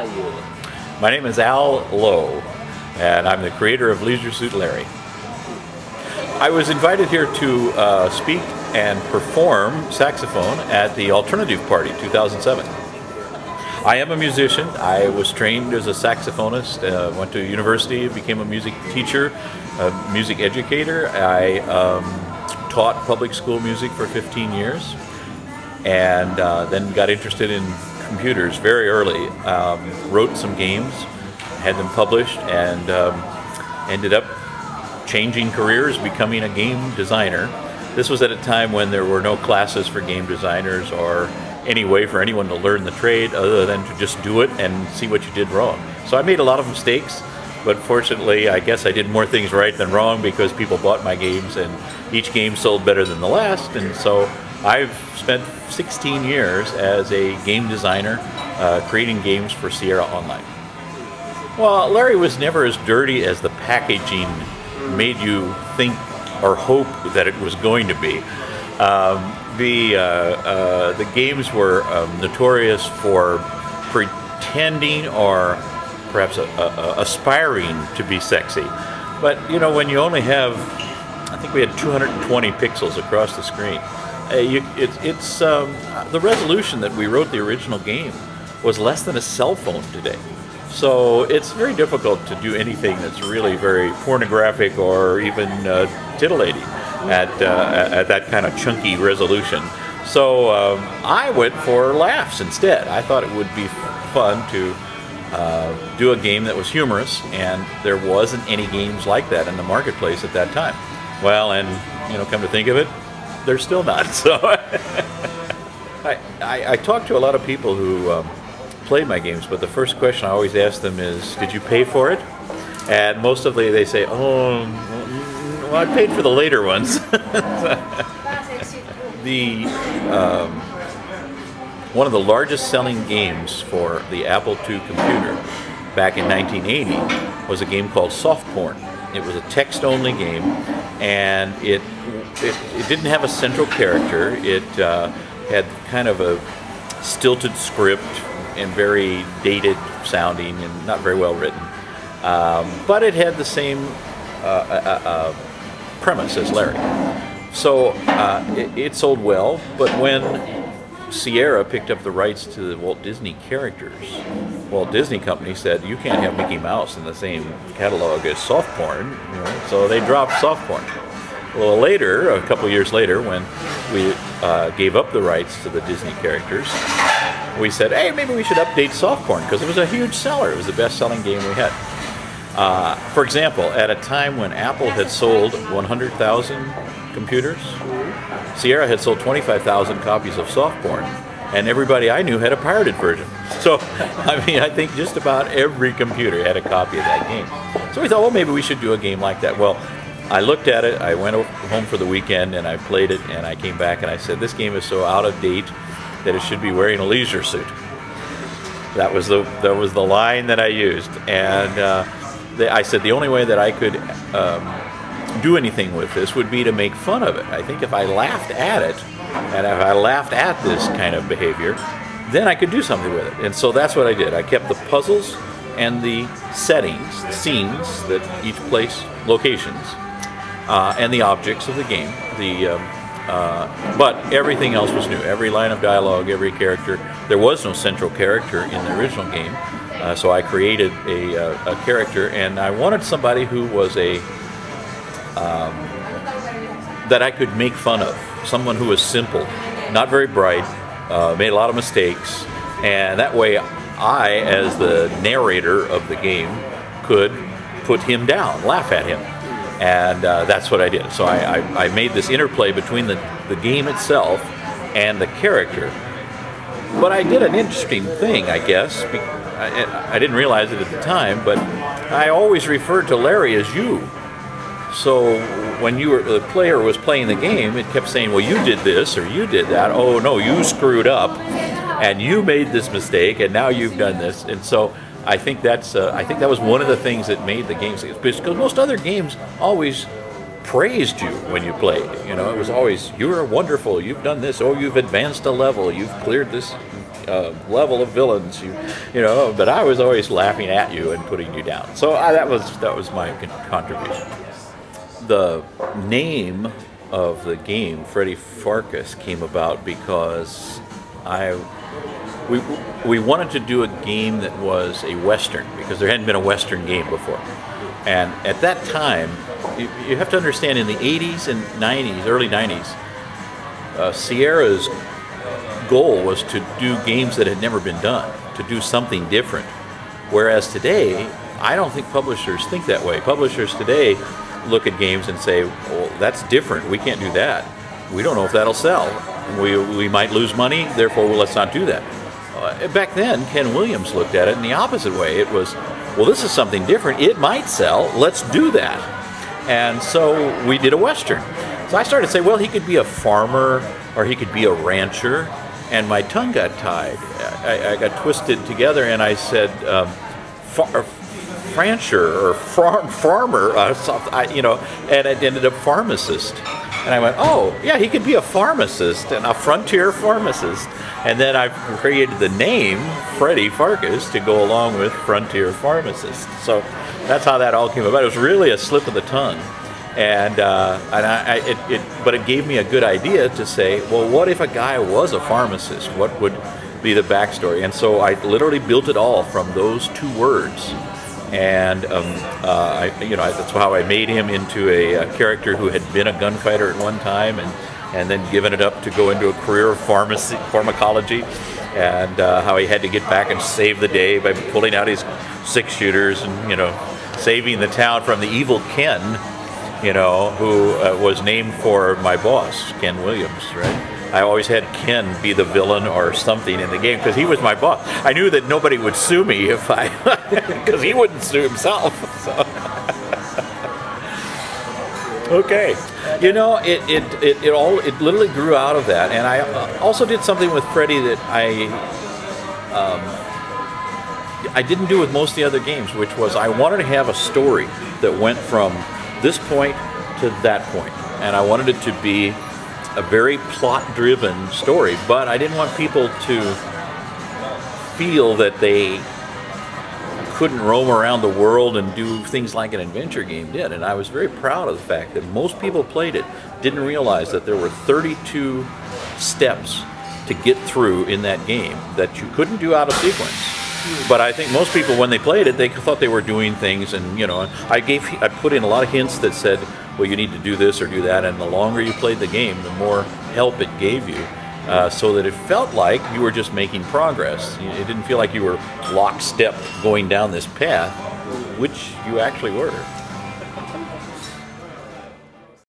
are you? My name is Lowe, and I'm the creator of Leisure Suit Larry. I was invited here to speak and perform saxophone at the Alternative Party 2007. I am a musician. I was trained as a saxophonist, went to university, became a music teacher, a music educator. I taught public school music for 15 years and then got interested in computers very early. Wrote some games, had them published, and ended up changing careers, becoming a game designer. This was at a time when there were no classes for game designers or any way for anyone to learn the trade other than to just do it and see what you did wrong. So I made a lot of mistakes, but fortunately I guess I did more things right than wrong because people bought my games and each game sold better than the last, and so I've spent 16 years as a game designer creating games for Sierra Online. Well, Larry was never as dirty as the packaging made you think or hope that it was going to be. The games were notorious for pretending or perhaps aspiring to be sexy. But you know, when you only have, I think we had 220 pixels across the screen, the resolution that we wrote the original game was less than a cell phone today. So it's very difficult to do anything that's really very pornographic or even titillating at that kind of chunky resolution. So I went for laughs instead. I thought it would be fun to do a game that was humorous, and there wasn't any games like that in the marketplace at that time. Well, and you know, come to think of it, they're still not. So I talked to a lot of people who play my games, but the first question I always ask them is, did you pay for it? And most of they say, oh, well, I paid for the later ones. One of the largest selling games for the Apple II computer back in 1980 was a game called Soft Porn. It was a text-only game, and it didn't have a central character. It had kind of a stilted script and very dated sounding and not very well written. But it had the same premise as Larry. So it sold well, but when Sierra picked up the rights to the Walt Disney characters, Walt Disney Company said, you can't have Mickey Mouse in the same catalog as Soft Porn, you know, so they dropped Soft Porn. Well, later, a couple years later, when we gave up the rights to the Disney characters, we said, hey, maybe we should update Soft Porn, because it was a huge seller. It was the best-selling game we had. For example, at a time when Apple had sold 100,000 computers, Sierra had sold 25,000 copies of Soft Porn, and everybody I knew had a pirated version. So, I mean, I think just about every computer had a copy of that game. So we thought, well, maybe we should do a game like that. Well, I looked at it, I went home for the weekend, and I played it, and I came back and I said, this game is so out of date that it should be wearing a leisure suit. That was the line that I used, and I said the only way that I could do anything with this would be to make fun of it. I think if I laughed at it, and if I laughed at this kind of behavior, then I could do something with it. And so that's what I did. I kept the puzzles and the settings, the scenes that each place, locations, and the objects of the game. But everything else was new. Every line of dialogue, every character. There was no central character in the original game, so I created a character, and I wanted somebody who was that I could make fun of. Someone who was simple, not very bright, made a lot of mistakes, and that way I, as the narrator of the game, could put him down, laugh at him. And that's what I did. So I made this interplay between the game itself and the character. But I did an interesting thing, I guess. I didn't realize it at the time, but I always referred to Larry as you. So when the player was playing the game, it kept saying, well, you did this or you did that. Oh, no, you screwed up and you made this mistake and now you've done this. And so I think that was one of the things that made the game, because most other games always praised you when you played. You know, it was always, you're wonderful, you've done this, oh, you've advanced a level, you've cleared this level of villains, you know. But I was always laughing at you and putting you down. So that was my contribution. The name of the game, Freddy Pharkas, came about because we wanted to do a game that was a Western, because there hadn't been a Western game before. And at that time, you have to understand, in the 80s and 90s, early 90s, Sierra's goal was to do games that had never been done, to do something different. Whereas today, I don't think publishers think that way. Publishers today look at games and say, well, that's different, we can't do that. We don't know if that'll sell. We might lose money, therefore, well, let's not do that. Back then, Ken Williams looked at it in the opposite way. It was, well, this is something different, it might sell, let's do that. And so we did a Western. So I started to say, well, he could be a farmer, or he could be a rancher, and my tongue got tied. I got twisted together, and I said, rancher or farmer, you know, and it ended up pharmacist. And I went, oh, yeah, he could be a pharmacist and a frontier pharmacist. And then I created the name Freddy Pharkas to go along with frontier pharmacist. So that's how that all came about. It was really a slip of the tongue. But it gave me a good idea to say, well, what if a guy was a pharmacist? What would be the backstory? And so I literally built it all from those two words. And that's how I made him into a character who had been a gunfighter at one time, and then given it up to go into a career of pharmacology, and how he had to get back and save the day by pulling out his 6-shooters and, you know, saving the town from the evil Ken, you know, who was named for my boss, Ken Williams, right? I always had Ken be the villain or something in the game because he was my boss. I knew that nobody would sue me if I, because he wouldn't sue himself. So. Okay, you know, it literally grew out of that, and I also did something with Freddy that I didn't do with most of the other games, which was I wanted to have a story that went from this point to that point, and I wanted it to be a very plot-driven story, but I didn't want people to feel that they couldn't roam around the world and do things like an adventure game did. And I was very proud of the fact that most people played it didn't realize that there were 32 steps to get through in that game that you couldn't do out of sequence. But I think most people, when they played it, they thought they were doing things, and you know, I put in a lot of hints that said, well, you need to do this or do that, and the longer you played the game, the more help it gave you, so that it felt like you were just making progress. It didn't feel like you were lockstep going down this path, which you actually were.